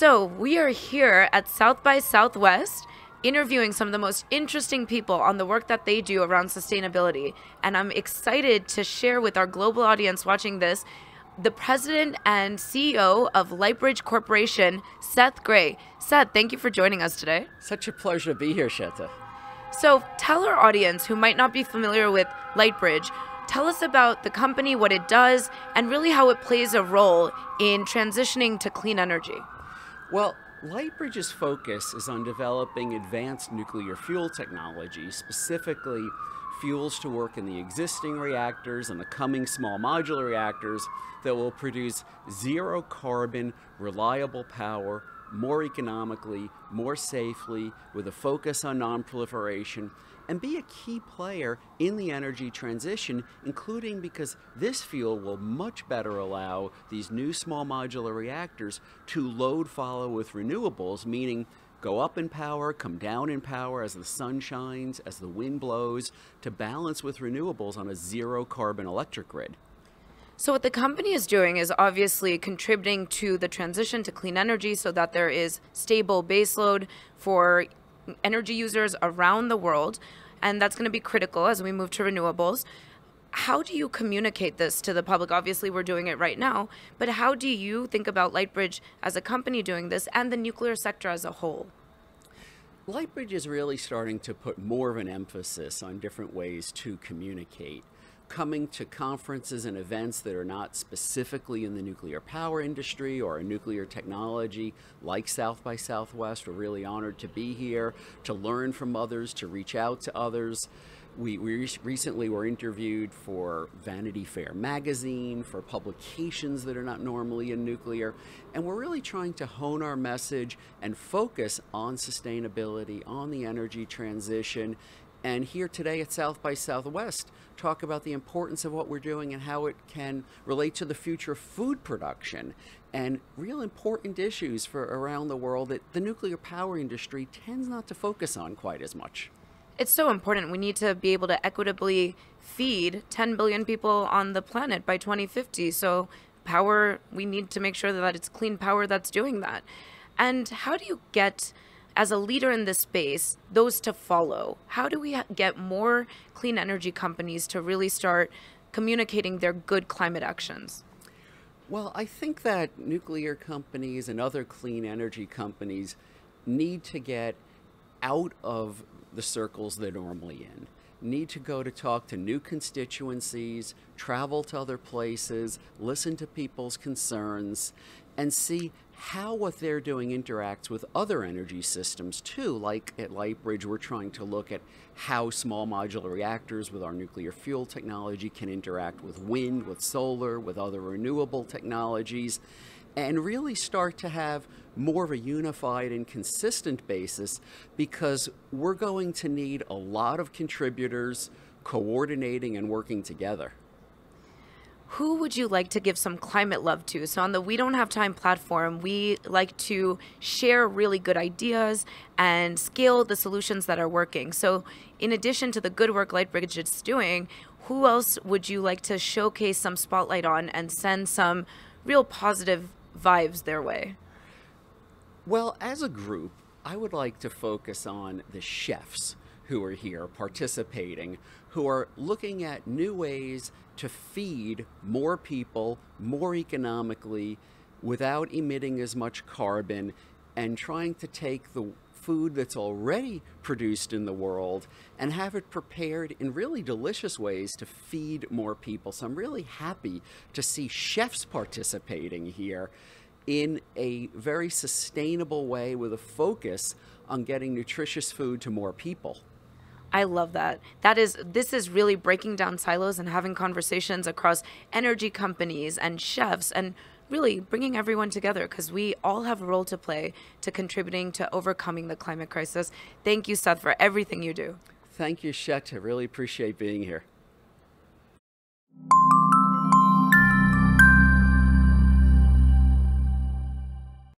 So we are here at South by Southwest interviewing some of the most interesting people on the work that they do around sustainability. And I'm excited to share with our global audience watching this, the president and CEO of Lightbridge Corporation, Seth Grae. Seth, thank you for joining us today. Such a pleasure to be here, Sweta. So tell our audience who might not be familiar with Lightbridge, tell us about the company, what it does, and really how it plays a role in transitioning to clean energy. Well, Lightbridge's focus is on developing advanced nuclear fuel technology, specifically fuels to work in the existing reactors and the coming small modular reactors that will produce zero carbon, reliable power, more economically, more safely, with a focus on non-proliferation, and be a key player in the energy transition, including because this fuel will much better allow these new small modular reactors to load follow with renewables, meaning go up in power, come down in power as the sun shines, as the wind blows, to balance with renewables on a zero carbon electric grid. So what the company is doing is obviously contributing to the transition to clean energy so that there is stable baseload for energy users around the world, and that's going to be critical as we move to renewables. How do you communicate this to the public? Obviously, we're doing it right now, but how do you think about Lightbridge as a company doing this and the nuclear sector as a whole? Lightbridge is really starting to put more of an emphasis on different ways to communicate. Coming to conferences and events that are not specifically in the nuclear power industry or a nuclear technology, like South by Southwest. We're really honored to be here, to learn from others, to reach out to others. We recently were interviewed for Vanity Fair magazine, for publications that are not normally in nuclear, and we're really trying to hone our message and focus on sustainability, on the energy transition, and here today at South by Southwest, talk about the importance of what we're doing and how it can relate to the future of food production and real important issues for around the world that the nuclear power industry tends not to focus on quite as much. It's so important. We need to be able to equitably feed 10 billion people on the planet by 2050. So power, we need to make sure that it's clean power that's doing that. And how do you get, as a leader in this space, those to follow? How do we get more clean energy companies to really start communicating their good climate actions? Well, I think that nuclear companies and other clean energy companies need to get out of the circles they're normally in. Need to go to talk to new constituencies, travel to other places, listen to people's concerns, and see how what they're doing interacts with other energy systems too. Like at Lightbridge, we're trying to look at how small modular reactors with our nuclear fuel technology can interact with wind, with solar, with other renewable technologies, and really start to have more of a unified and consistent basis, because we're going to need a lot of contributors coordinating and working together. Who would you like to give some climate love to? So on the We Don't Have Time platform, we like to share really good ideas and scale the solutions that are working. So in addition to the good work Lightbridge is doing, who else would you like to showcase some spotlight on and send some real positive vibes their way? Well, as a group, I would like to focus on the chefs who are here participating, who are looking at new ways to feed more people more economically without emitting as much carbon, and trying to take the food that's already produced in the world and have it prepared in really delicious ways to feed more people. So I'm really happy to see chefs participating here in a very sustainable way with a focus on getting nutritious food to more people. I love that. This is really breaking down silos and having conversations across energy companies and chefs and really bringing everyone together, because we all have a role to play to contributing to overcoming the climate crisis. Thank you, Seth, for everything you do. Thank you, Sweta. Really appreciate being here.